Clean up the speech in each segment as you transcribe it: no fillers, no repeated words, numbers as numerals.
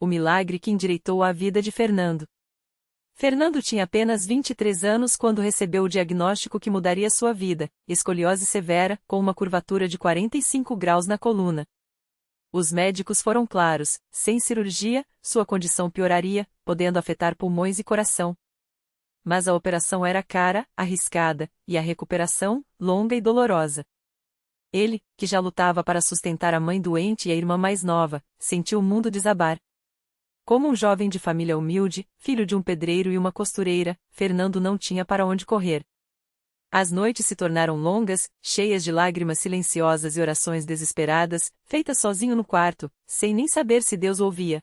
o milagre que endireitou a vida de Fernando. Fernando tinha apenas 23 anos quando recebeu o diagnóstico que mudaria sua vida: escoliose severa, com uma curvatura de 45 graus na coluna. Os médicos foram claros: sem cirurgia, sua condição pioraria, podendo afetar pulmões e coração. Mas a operação era cara, arriscada, e a recuperação, longa e dolorosa. Ele, que já lutava para sustentar a mãe doente e a irmã mais nova, sentiu o mundo desabar. Como um jovem de família humilde, filho de um pedreiro e uma costureira, Fernando não tinha para onde correr. As noites se tornaram longas, cheias de lágrimas silenciosas e orações desesperadas, feitas sozinho no quarto, sem nem saber se Deus ouvia.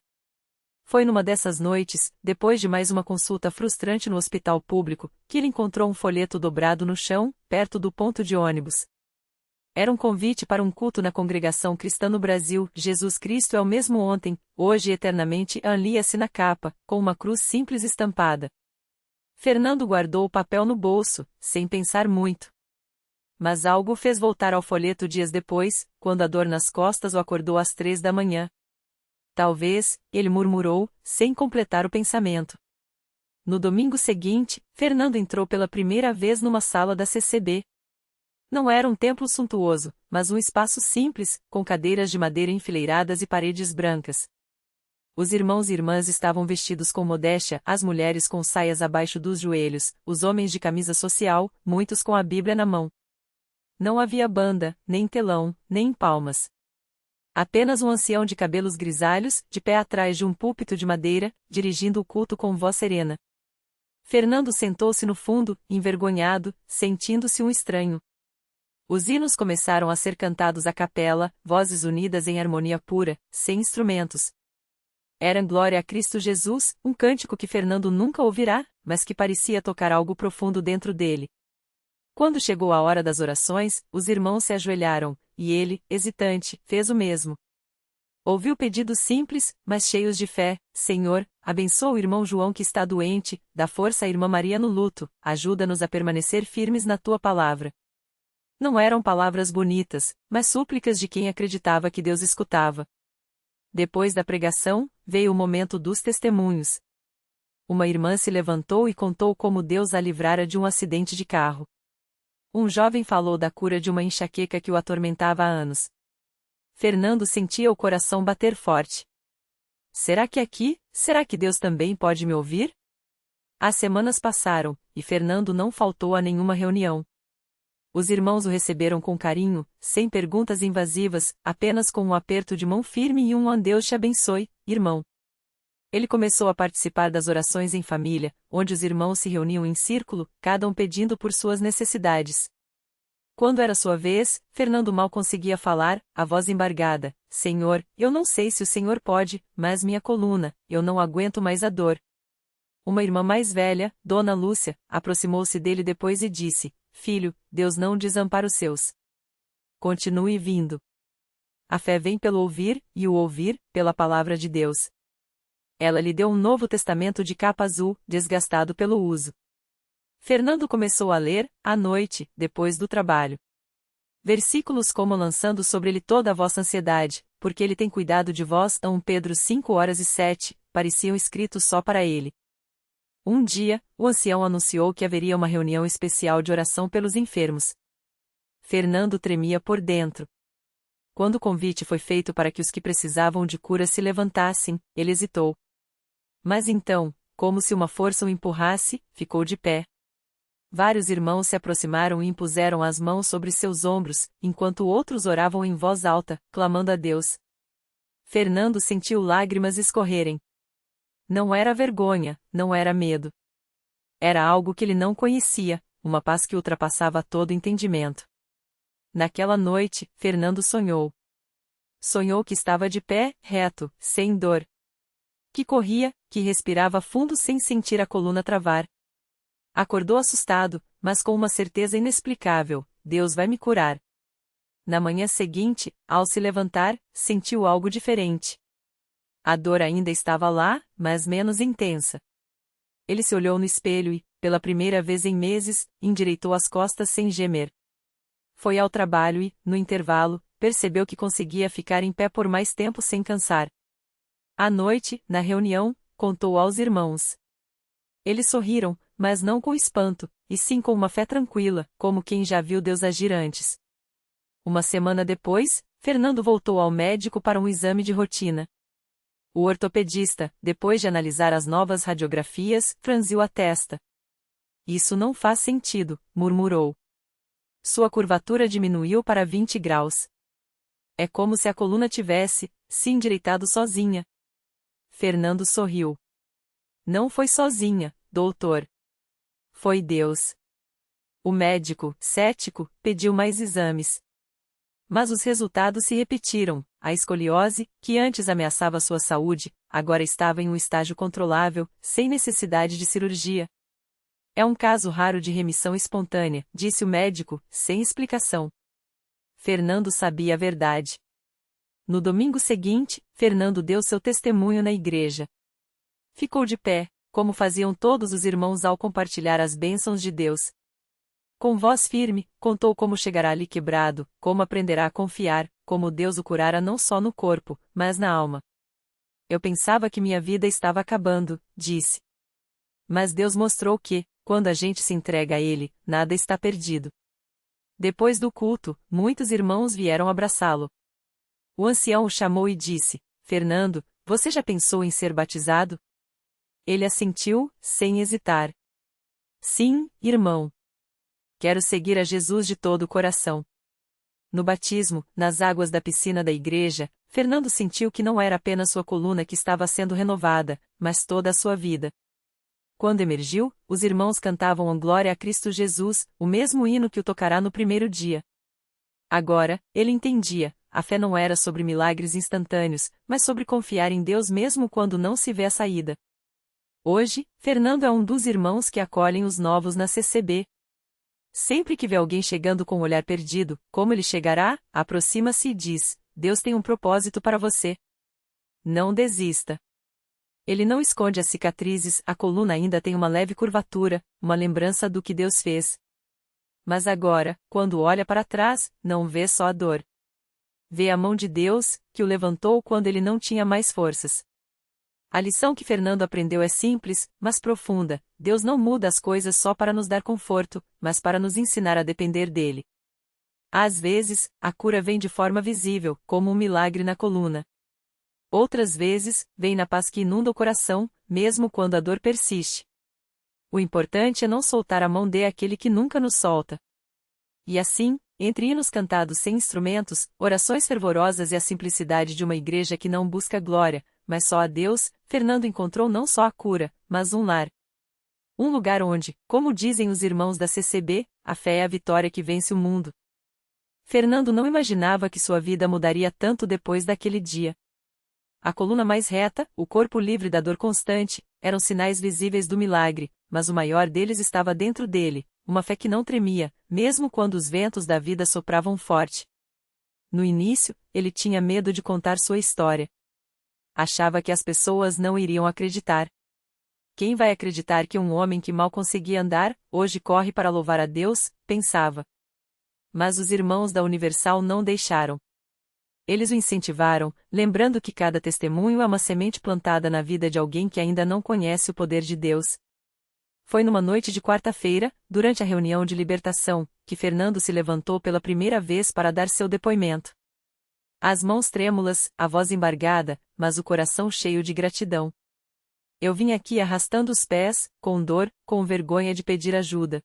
Foi numa dessas noites, depois de mais uma consulta frustrante no hospital público, que ele encontrou um folheto dobrado no chão, perto do ponto de ônibus. Era um convite para um culto na congregação cristã no Brasil. Jesus Cristo é o mesmo ontem, hoje e eternamente, lia-se na capa, com uma cruz simples estampada. Fernando guardou o papel no bolso, sem pensar muito. Mas algo o fez voltar ao folheto dias depois, quando a dor nas costas o acordou às 3 da manhã. Talvez, ele murmurou, sem completar o pensamento. No domingo seguinte, Fernando entrou pela primeira vez numa sala da CCB. Não era um templo suntuoso, mas um espaço simples, com cadeiras de madeira enfileiradas e paredes brancas. Os irmãos e irmãs estavam vestidos com modéstia, as mulheres com saias abaixo dos joelhos, os homens de camisa social, muitos com a Bíblia na mão. Não havia banda, nem telão, nem palmas. Apenas um ancião de cabelos grisalhos, de pé atrás de um púlpito de madeira, dirigindo o culto com voz serena. Fernando sentou-se no fundo, envergonhado, sentindo-se um estranho. Os hinos começaram a ser cantados à capela, vozes unidas em harmonia pura, sem instrumentos. Era Glória a Cristo Jesus, um cântico que Fernando nunca ouvirá, mas que parecia tocar algo profundo dentro dele. Quando chegou a hora das orações, os irmãos se ajoelharam, e ele, hesitante, fez o mesmo. Ouviu pedidos simples, mas cheios de fé: Senhor, abençoa o irmão João que está doente, dá força à irmã Maria no luto, ajuda-nos a permanecer firmes na tua palavra. Não eram palavras bonitas, mas súplicas de quem acreditava que Deus escutava. Depois da pregação, veio o momento dos testemunhos. Uma irmã se levantou e contou como Deus a livrara de um acidente de carro. Um jovem falou da cura de uma enxaqueca que o atormentava há anos. Fernando sentia o coração bater forte. Será que Deus também pode me ouvir? As semanas passaram, e Fernando não faltou a nenhuma reunião. Os irmãos o receberam com carinho, sem perguntas invasivas, apenas com um aperto de mão firme e um Deus te abençoe, irmão. Ele começou a participar das orações em família, onde os irmãos se reuniam em círculo, cada um pedindo por suas necessidades. Quando era sua vez, Fernando mal conseguia falar, a voz embargada: Senhor, eu não sei se o Senhor pode, mas minha coluna, eu não aguento mais a dor. Uma irmã mais velha, Dona Lúcia, aproximou-se dele depois e disse: Filho, Deus não desampara os seus. Continue vindo. A fé vem pelo ouvir, e o ouvir, pela palavra de Deus. Ela lhe deu um Novo Testamento de capa azul, desgastado pelo uso. Fernando começou a ler, à noite, depois do trabalho. Versículos como: lançando sobre ele toda a vossa ansiedade, porque ele tem cuidado de vós, a 1 Pedro 5:7, pareciam escritos só para ele. Um dia, o ancião anunciou que haveria uma reunião especial de oração pelos enfermos. Fernando tremia por dentro. Quando o convite foi feito para que os que precisavam de cura se levantassem, ele hesitou. Mas então, como se uma força o empurrasse, ficou de pé. Vários irmãos se aproximaram e impuseram as mãos sobre seus ombros, enquanto outros oravam em voz alta, clamando a Deus. Fernando sentiu lágrimas escorrerem. Não era vergonha, não era medo. Era algo que ele não conhecia, uma paz que ultrapassava todo entendimento. Naquela noite, Fernando sonhou. Sonhou que estava de pé, reto, sem dor. Que corria, que respirava fundo sem sentir a coluna travar. Acordou assustado, mas com uma certeza inexplicável: Deus vai me curar. Na manhã seguinte, ao se levantar, sentiu algo diferente. A dor ainda estava lá, mas menos intensa. Ele se olhou no espelho e, pela primeira vez em meses, endireitou as costas sem gemer. Foi ao trabalho e, no intervalo, percebeu que conseguia ficar em pé por mais tempo sem cansar. À noite, na reunião, contou aos irmãos. Eles sorriram, mas não com espanto, e sim com uma fé tranquila, como quem já viu Deus agir antes. Uma semana depois, Fernando voltou ao médico para um exame de rotina. O ortopedista, depois de analisar as novas radiografias, franziu a testa. Isso não faz sentido, murmurou. Sua curvatura diminuiu para 20 graus. É como se a coluna tivesse se endireitado sozinha. Fernando sorriu. Não foi sozinha, doutor. Foi Deus. O médico, cético, pediu mais exames. Mas os resultados se repetiram. A escoliose, que antes ameaçava sua saúde, agora estava em um estágio controlável, sem necessidade de cirurgia. É um caso raro de remissão espontânea, disse o médico, sem explicação. Fernando sabia a verdade. No domingo seguinte, Fernando deu seu testemunho na igreja. Ficou de pé, como faziam todos os irmãos ao compartilhar as bênçãos de Deus. Com voz firme, contou como chegará ali quebrado, como aprenderá a confiar, como Deus o curara não só no corpo, mas na alma. Eu pensava que minha vida estava acabando, disse. Mas Deus mostrou que, quando a gente se entrega a Ele, nada está perdido. Depois do culto, muitos irmãos vieram abraçá-lo. O ancião o chamou e disse: Fernando, você já pensou em ser batizado? Ele assentiu, sem hesitar. Sim, irmão. Quero seguir a Jesus de todo o coração. No batismo, nas águas da piscina da igreja, Fernando sentiu que não era apenas sua coluna que estava sendo renovada, mas toda a sua vida. Quando emergiu, os irmãos cantavam a glória a Cristo Jesus, o mesmo hino que o tocará no primeiro dia. Agora, ele entendia, a fé não era sobre milagres instantâneos, mas sobre confiar em Deus mesmo quando não se vê a saída. Hoje, Fernando é um dos irmãos que acolhem os novos na CCB. Sempre que vê alguém chegando com o olhar perdido, como ele chegará, aproxima-se e diz: Deus tem um propósito para você. Não desista. Ele não esconde as cicatrizes, a coluna ainda tem uma leve curvatura, uma lembrança do que Deus fez. Mas agora, quando olha para trás, não vê só a dor. Vê a mão de Deus, que o levantou quando ele não tinha mais forças. A lição que Fernando aprendeu é simples, mas profunda: Deus não muda as coisas só para nos dar conforto, mas para nos ensinar a depender dele. Às vezes, a cura vem de forma visível, como um milagre na coluna. Outras vezes, vem na paz que inunda o coração, mesmo quando a dor persiste. O importante é não soltar a mão daquele que nunca nos solta. E assim, entre hinos cantados sem instrumentos, orações fervorosas e a simplicidade de uma igreja que não busca glória, mas só a Deus, Fernando encontrou não só a cura, mas um lar. Um lugar onde, como dizem os irmãos da CCB, a fé é a vitória que vence o mundo. Fernando não imaginava que sua vida mudaria tanto depois daquele dia. A coluna mais reta, o corpo livre da dor constante, eram sinais visíveis do milagre, mas o maior deles estava dentro dele, uma fé que não tremia, mesmo quando os ventos da vida sopravam forte. No início, ele tinha medo de contar sua história. Achava que as pessoas não iriam acreditar. Quem vai acreditar que um homem que mal conseguia andar, hoje corre para louvar a Deus, pensava. Mas os irmãos da Universal não deixaram. Eles o incentivaram, lembrando que cada testemunho é uma semente plantada na vida de alguém que ainda não conhece o poder de Deus. Foi numa noite de quarta-feira, durante a reunião de libertação, que Fernando se levantou pela primeira vez para dar seu depoimento. As mãos trêmulas, a voz embargada, mas o coração cheio de gratidão. Eu vim aqui arrastando os pés, com dor, com vergonha de pedir ajuda.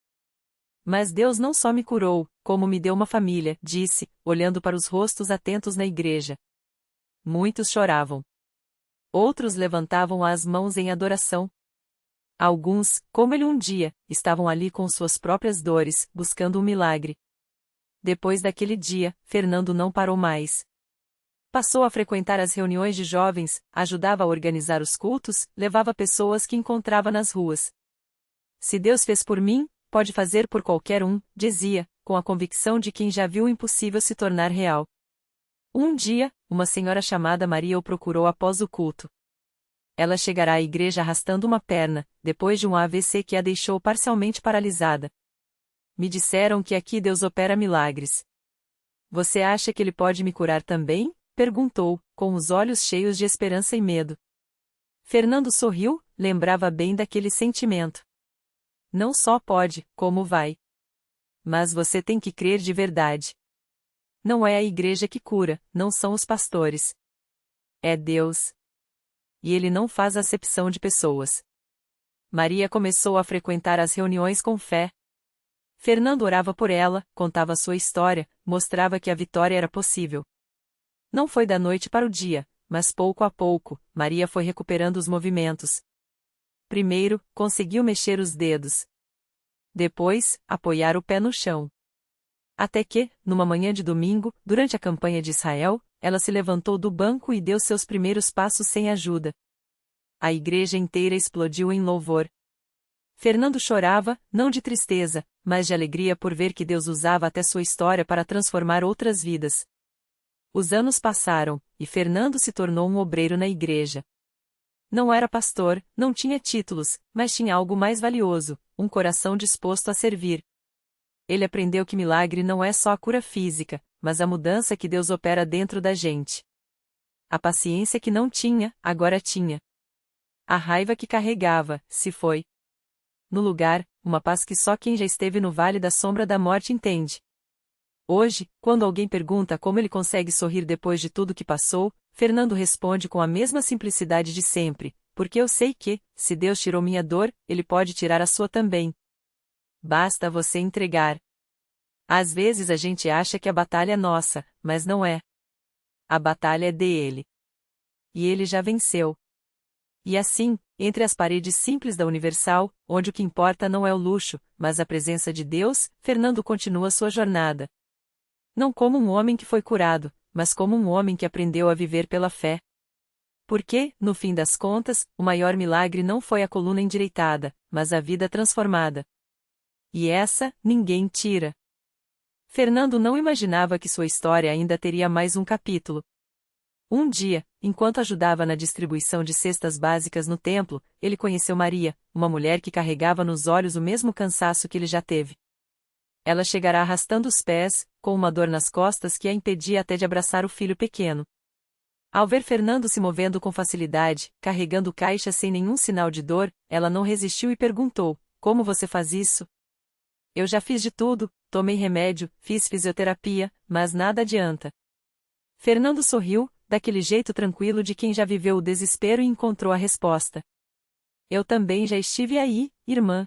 Mas Deus não só me curou, como me deu uma família, disse, olhando para os rostos atentos na igreja. Muitos choravam. Outros levantavam as mãos em adoração. Alguns, como ele um dia, estavam ali com suas próprias dores, buscando um milagre. Depois daquele dia, Fernando não parou mais. Passou a frequentar as reuniões de jovens, ajudava a organizar os cultos, levava pessoas que encontrava nas ruas. Se Deus fez por mim, pode fazer por qualquer um, dizia, com a convicção de quem já viu o impossível se tornar real. Um dia, uma senhora chamada Maria o procurou após o culto. Ela chegará à igreja arrastando uma perna, depois de um AVC que a deixou parcialmente paralisada. Me disseram que aqui Deus opera milagres. Você acha que ele pode me curar também? Perguntou, com os olhos cheios de esperança e medo. Fernando sorriu, lembrava bem daquele sentimento. Não só pode, como vai. Mas você tem que crer de verdade. Não é a igreja que cura, não são os pastores. É Deus. E Ele não faz acepção de pessoas. Maria começou a frequentar as reuniões com fé. Fernando orava por ela, contava sua história, mostrava que a vitória era possível. Não foi da noite para o dia, mas pouco a pouco, Maria foi recuperando os movimentos. Primeiro, conseguiu mexer os dedos. Depois, apoiar o pé no chão. Até que, numa manhã de domingo, durante a campanha de Israel, ela se levantou do banco e deu seus primeiros passos sem ajuda. A igreja inteira explodiu em louvor. Fernando chorava, não de tristeza, mas de alegria por ver que Deus usava até sua história para transformar outras vidas. Os anos passaram, e Fernando se tornou um obreiro na igreja. Não era pastor, não tinha títulos, mas tinha algo mais valioso, um coração disposto a servir. Ele aprendeu que milagre não é só a cura física, mas a mudança que Deus opera dentro da gente. A paciência que não tinha, agora tinha. A raiva que carregava, se foi. No lugar, uma paz que só quem já esteve no vale da sombra da morte entende. Hoje, quando alguém pergunta como ele consegue sorrir depois de tudo que passou, Fernando responde com a mesma simplicidade de sempre, porque eu sei que, se Deus tirou minha dor, Ele pode tirar a sua também. Basta você entregar. Às vezes a gente acha que a batalha é nossa, mas não é. A batalha é dele. E ele já venceu. E assim, entre as paredes simples da Universal, onde o que importa não é o luxo, mas a presença de Deus, Fernando continua sua jornada. Não como um homem que foi curado, mas como um homem que aprendeu a viver pela fé. Porque, no fim das contas, o maior milagre não foi a coluna endireitada, mas a vida transformada. E essa, ninguém tira. Fernando não imaginava que sua história ainda teria mais um capítulo. Um dia, enquanto ajudava na distribuição de cestas básicas no templo, ele conheceu Maria, uma mulher que carregava nos olhos o mesmo cansaço que ele já teve. Ela chegará arrastando os pés, com uma dor nas costas que a impedia até de abraçar o filho pequeno. Ao ver Fernando se movendo com facilidade, carregando caixas sem nenhum sinal de dor, ela não resistiu e perguntou: "Como você faz isso?" "Eu já fiz de tudo, tomei remédio, fiz fisioterapia, mas nada adianta." Fernando sorriu, daquele jeito tranquilo de quem já viveu o desespero e encontrou a resposta. "Eu também já estive aí, irmã.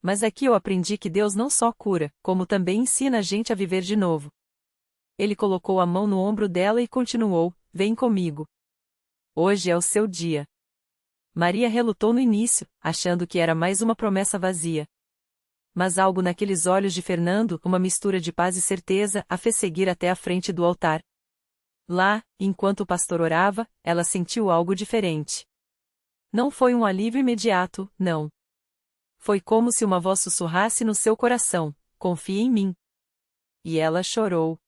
Mas aqui eu aprendi que Deus não só cura, como também ensina a gente a viver de novo." Ele colocou a mão no ombro dela e continuou: "Vem comigo. Hoje é o seu dia." Maria relutou no início, achando que era mais uma promessa vazia. Mas algo naqueles olhos de Fernando, uma mistura de paz e certeza, a fez seguir até a frente do altar. Lá, enquanto o pastor orava, ela sentiu algo diferente. Não foi um alívio imediato, não. Foi como se uma voz sussurrasse no seu coração: "Confie em mim." E ela chorou.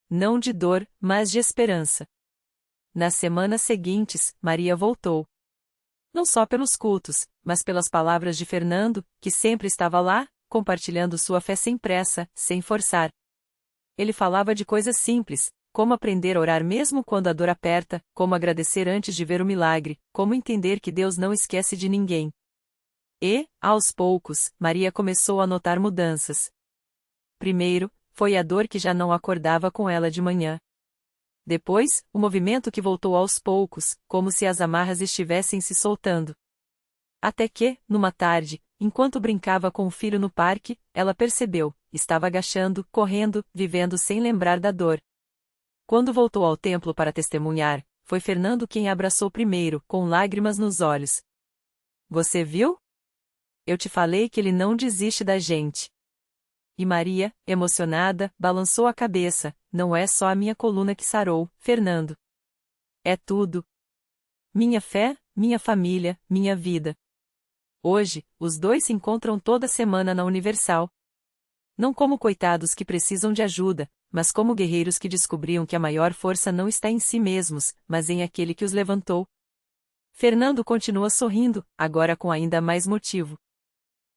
Não de dor, mas de esperança. Nas semanas seguintes, Maria voltou. Não só pelos cultos, mas pelas palavras de Fernando, que sempre estava lá, compartilhando sua fé sem pressa, sem forçar. Ele falava de coisas simples, como aprender a orar mesmo quando a dor aperta, como agradecer antes de ver o milagre, como entender que Deus não esquece de ninguém. E, aos poucos, Maria começou a notar mudanças. Primeiro, foi a dor que já não acordava com ela de manhã. Depois, o movimento que voltou aos poucos, como se as amarras estivessem se soltando. Até que, numa tarde, enquanto brincava com o filho no parque, ela percebeu: estava agachando, correndo, vivendo sem lembrar da dor. Quando voltou ao templo para testemunhar, foi Fernando quem a abraçou primeiro, com lágrimas nos olhos. "Você viu? Eu te falei que ele não desiste da gente." E Maria, emocionada, balançou a cabeça: "Não é só a minha coluna que sarou, Fernando. É tudo. Minha fé, minha família, minha vida." Hoje, os dois se encontram toda semana na Universal. Não como coitados que precisam de ajuda, mas como guerreiros que descobriam que a maior força não está em si mesmos, mas em aquele que os levantou. Fernando continua sorrindo, agora com ainda mais motivo.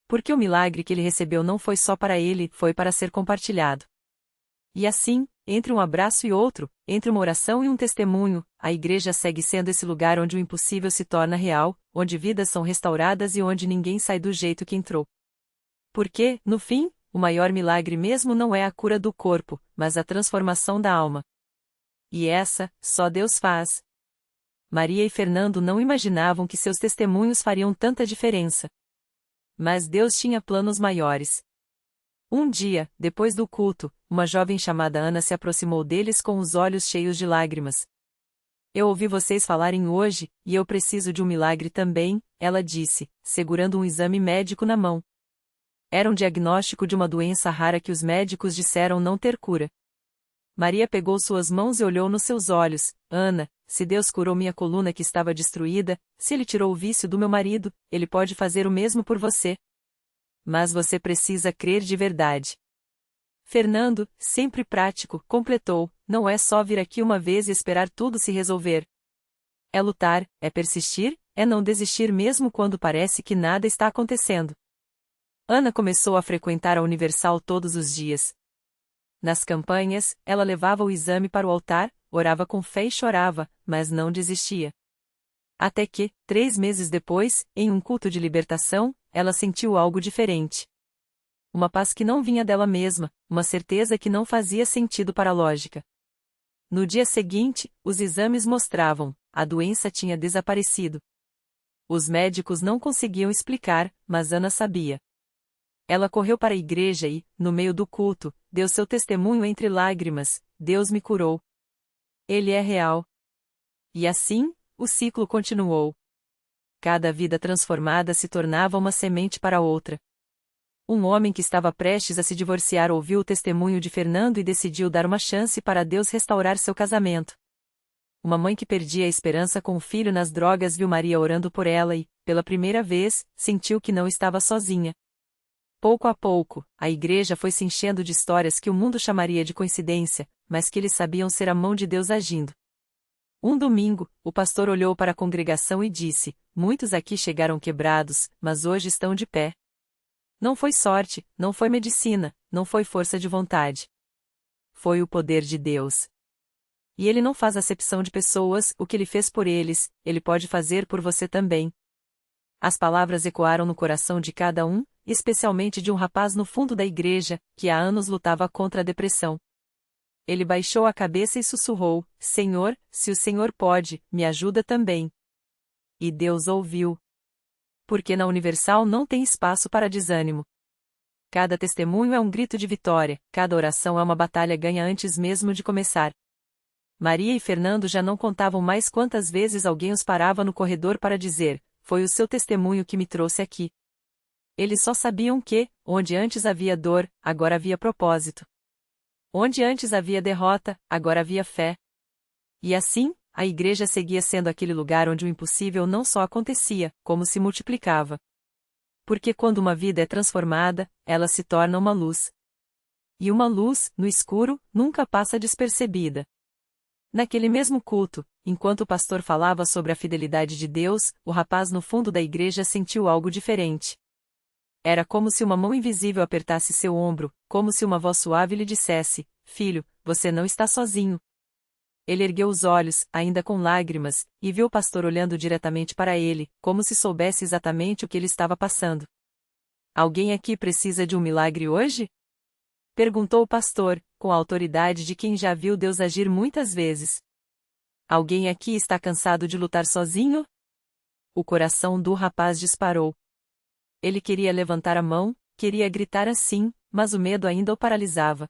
Porque o milagre que ele recebeu não foi só para ele, foi para ser compartilhado. E assim, entre um abraço e outro, entre uma oração e um testemunho, a igreja segue sendo esse lugar onde o impossível se torna real, onde vidas são restauradas e onde ninguém sai do jeito que entrou. Porque, no fim, o maior milagre mesmo não é a cura do corpo, mas a transformação da alma. E essa, só Deus faz. Maria e Fernando não imaginavam que seus testemunhos fariam tanta diferença. Mas Deus tinha planos maiores. Um dia, depois do culto, uma jovem chamada Ana se aproximou deles com os olhos cheios de lágrimas. Eu ouvi vocês falarem hoje, e eu preciso de um milagre também, ela disse, segurando um exame médico na mão. Era um diagnóstico de uma doença rara que os médicos disseram não ter cura. Maria pegou suas mãos e olhou nos seus olhos. Ana, se Deus curou minha coluna que estava destruída, se Ele tirou o vício do meu marido, Ele pode fazer o mesmo por você. Mas você precisa crer de verdade. Fernando, sempre prático, completou, não é só vir aqui uma vez e esperar tudo se resolver. É lutar, é persistir, é não desistir mesmo quando parece que nada está acontecendo. Ana começou a frequentar a Universal todos os dias. Nas campanhas, ela levava o exame para o altar, orava com fé e chorava, mas não desistia. Até que, 3 meses depois, em um culto de libertação, ela sentiu algo diferente. Uma paz que não vinha dela mesma, uma certeza que não fazia sentido para a lógica. No dia seguinte, os exames mostravam, a doença tinha desaparecido. Os médicos não conseguiam explicar, mas Ana sabia. Ela correu para a igreja e, no meio do culto, deu seu testemunho entre lágrimas: Deus me curou. Ele é real. E assim, o ciclo continuou. Cada vida transformada se tornava uma semente para outra. Um homem que estava prestes a se divorciar ouviu o testemunho de Fernando e decidiu dar uma chance para Deus restaurar seu casamento. Uma mãe que perdia a esperança com o filho nas drogas viu Maria orando por ela e, pela primeira vez, sentiu que não estava sozinha. Pouco a pouco, a igreja foi se enchendo de histórias que o mundo chamaria de coincidência, mas que eles sabiam ser a mão de Deus agindo. Um domingo, o pastor olhou para a congregação e disse: muitos aqui chegaram quebrados, mas hoje estão de pé. Não foi sorte, não foi medicina, não foi força de vontade. Foi o poder de Deus. E Ele não faz acepção de pessoas, o que Ele fez por eles, Ele pode fazer por você também. As palavras ecoaram no coração de cada um, especialmente de um rapaz no fundo da igreja, que há anos lutava contra a depressão. Ele baixou a cabeça e sussurrou: Senhor, se o Senhor pode, me ajuda também. E Deus ouviu. Porque na Universal não tem espaço para desânimo. Cada testemunho é um grito de vitória, cada oração é uma batalha ganha antes mesmo de começar. Maria e Fernando já não contavam mais quantas vezes alguém os parava no corredor para dizer: foi o seu testemunho que me trouxe aqui. Eles só sabiam que, onde antes havia dor, agora havia propósito. Onde antes havia derrota, agora havia fé. E assim, a igreja seguia sendo aquele lugar onde o impossível não só acontecia, como se multiplicava. Porque quando uma vida é transformada, ela se torna uma luz. E uma luz, no escuro, nunca passa despercebida. Naquele mesmo culto, enquanto o pastor falava sobre a fidelidade de Deus, o rapaz no fundo da igreja sentiu algo diferente. Era como se uma mão invisível apertasse seu ombro, como se uma voz suave lhe dissesse: Filho, você não está sozinho. Ele ergueu os olhos, ainda com lágrimas, e viu o pastor olhando diretamente para ele, como se soubesse exatamente o que ele estava passando. Alguém aqui precisa de um milagre hoje? Perguntou o pastor, com a autoridade de quem já viu Deus agir muitas vezes. Alguém aqui está cansado de lutar sozinho? O coração do rapaz disparou. Ele queria levantar a mão, queria gritar assim, mas o medo ainda o paralisava.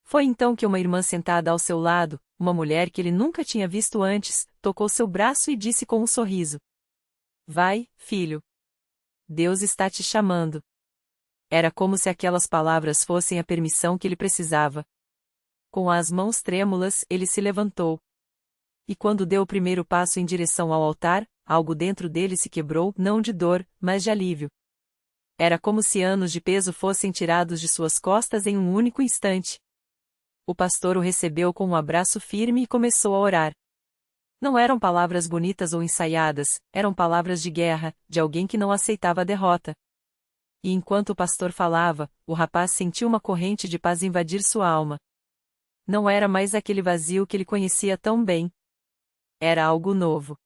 Foi então que uma irmã sentada ao seu lado, uma mulher que ele nunca tinha visto antes, tocou seu braço e disse com um sorriso: Vai, filho. Deus está te chamando. Era como se aquelas palavras fossem a permissão que ele precisava. Com as mãos trêmulas, ele se levantou. E quando deu o primeiro passo em direção ao altar, algo dentro dele se quebrou, não de dor, mas de alívio. Era como se anos de peso fossem tirados de suas costas em um único instante. O pastor o recebeu com um abraço firme e começou a orar. Não eram palavras bonitas ou ensaiadas, eram palavras de guerra, de alguém que não aceitava a derrota. E enquanto o pastor falava, o rapaz sentiu uma corrente de paz invadir sua alma. Não era mais aquele vazio que ele conhecia tão bem. Era algo novo.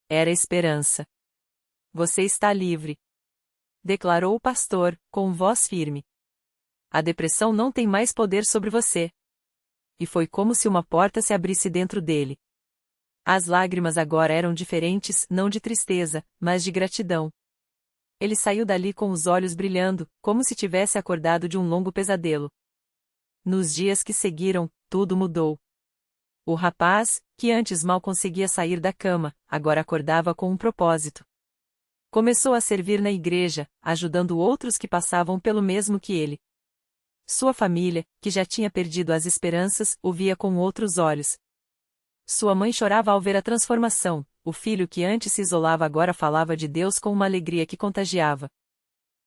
Era esperança. Você está livre, declarou o pastor, com voz firme. A depressão não tem mais poder sobre você. E foi como se uma porta se abrisse dentro dele. As lágrimas agora eram diferentes, não de tristeza, mas de gratidão. Ele saiu dali com os olhos brilhando, como se tivesse acordado de um longo pesadelo. Nos dias que seguiram, tudo mudou. O rapaz, que antes mal conseguia sair da cama, agora acordava com um propósito. Começou a servir na igreja, ajudando outros que passavam pelo mesmo que ele. Sua família, que já tinha perdido as esperanças, o via com outros olhos. Sua mãe chorava ao ver a transformação, o filho que antes se isolava agora falava de Deus com uma alegria que contagiava.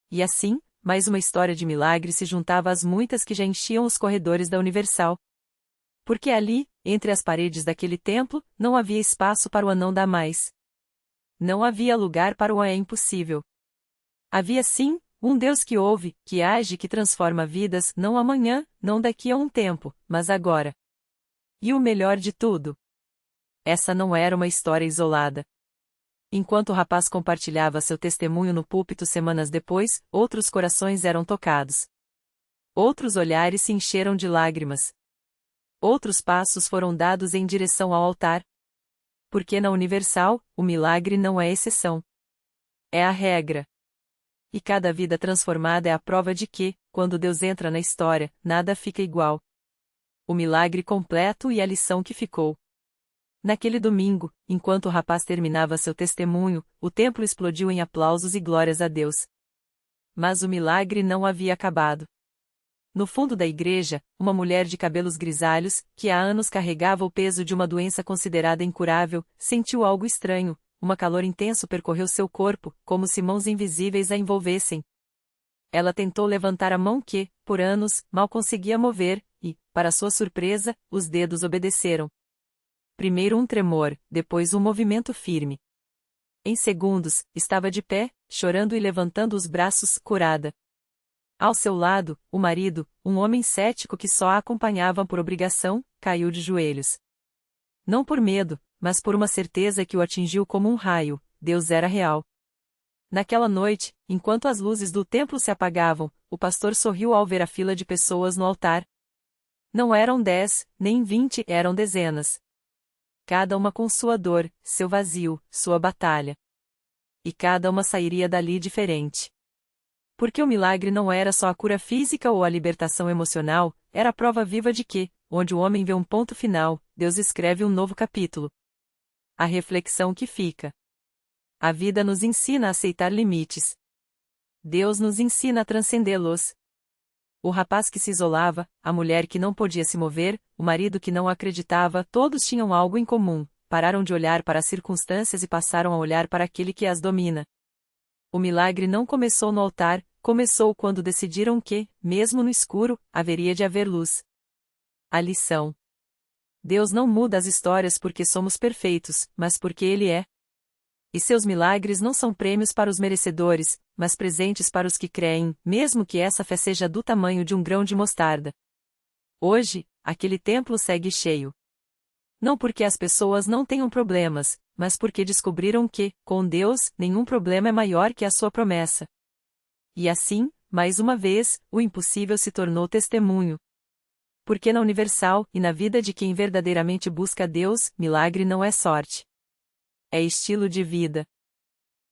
E assim, mais uma história de milagre se juntava às muitas que já enchiam os corredores da Universal. Porque ali, entre as paredes daquele templo, não havia espaço para o anão da mais. Não havia lugar para o é impossível. Havia sim, um Deus que ouve, que age e que transforma vidas, não amanhã, não daqui a um tempo, mas agora. E o melhor de tudo. Essa não era uma história isolada. Enquanto o rapaz compartilhava seu testemunho no púlpito semanas depois, outros corações eram tocados. Outros olhares se encheram de lágrimas. Outros passos foram dados em direção ao altar. Porque na Universal, o milagre não é exceção. É a regra. E cada vida transformada é a prova de que, quando Deus entra na história, nada fica igual. O milagre completo e a lição que ficou. Naquele domingo, enquanto o rapaz terminava seu testemunho, o templo explodiu em aplausos e glórias a Deus. Mas o milagre não havia acabado. No fundo da igreja, uma mulher de cabelos grisalhos, que há anos carregava o peso de uma doença considerada incurável, sentiu algo estranho, um calor intenso percorreu seu corpo, como se mãos invisíveis a envolvessem. Ela tentou levantar a mão que, por anos, mal conseguia mover, e, para sua surpresa, os dedos obedeceram. Primeiro um tremor, depois um movimento firme. Em segundos, estava de pé, chorando e levantando os braços, curada. Ao seu lado, o marido, um homem cético que só a acompanhava por obrigação, caiu de joelhos. Não por medo, mas por uma certeza que o atingiu como um raio: Deus era real. Naquela noite, enquanto as luzes do templo se apagavam, o pastor sorriu ao ver a fila de pessoas no altar. Não eram 10, nem 20, eram dezenas. Cada uma com sua dor, seu vazio, sua batalha. E cada uma sairia dali diferente. Porque o milagre não era só a cura física ou a libertação emocional, era a prova viva de que, onde o homem vê um ponto final, Deus escreve um novo capítulo. A reflexão que fica. A vida nos ensina a aceitar limites. Deus nos ensina a transcendê-los. O rapaz que se isolava, a mulher que não podia se mover, o marido que não acreditava, todos tinham algo em comum: pararam de olhar para as circunstâncias e passaram a olhar para aquele que as domina. O milagre não começou no altar, começou quando decidiram que, mesmo no escuro, haveria de haver luz. A lição. Deus não muda as histórias porque somos perfeitos, mas porque Ele é. E seus milagres não são prêmios para os merecedores, mas presentes para os que creem, mesmo que essa fé seja do tamanho de um grão de mostarda. Hoje, aquele templo segue cheio. Não porque as pessoas não tenham problemas, mas porque descobriram que, com Deus, nenhum problema é maior que a sua promessa. E assim, mais uma vez, o impossível se tornou testemunho. Porque na Universal, e na vida de quem verdadeiramente busca Deus, milagre não é sorte. É estilo de vida.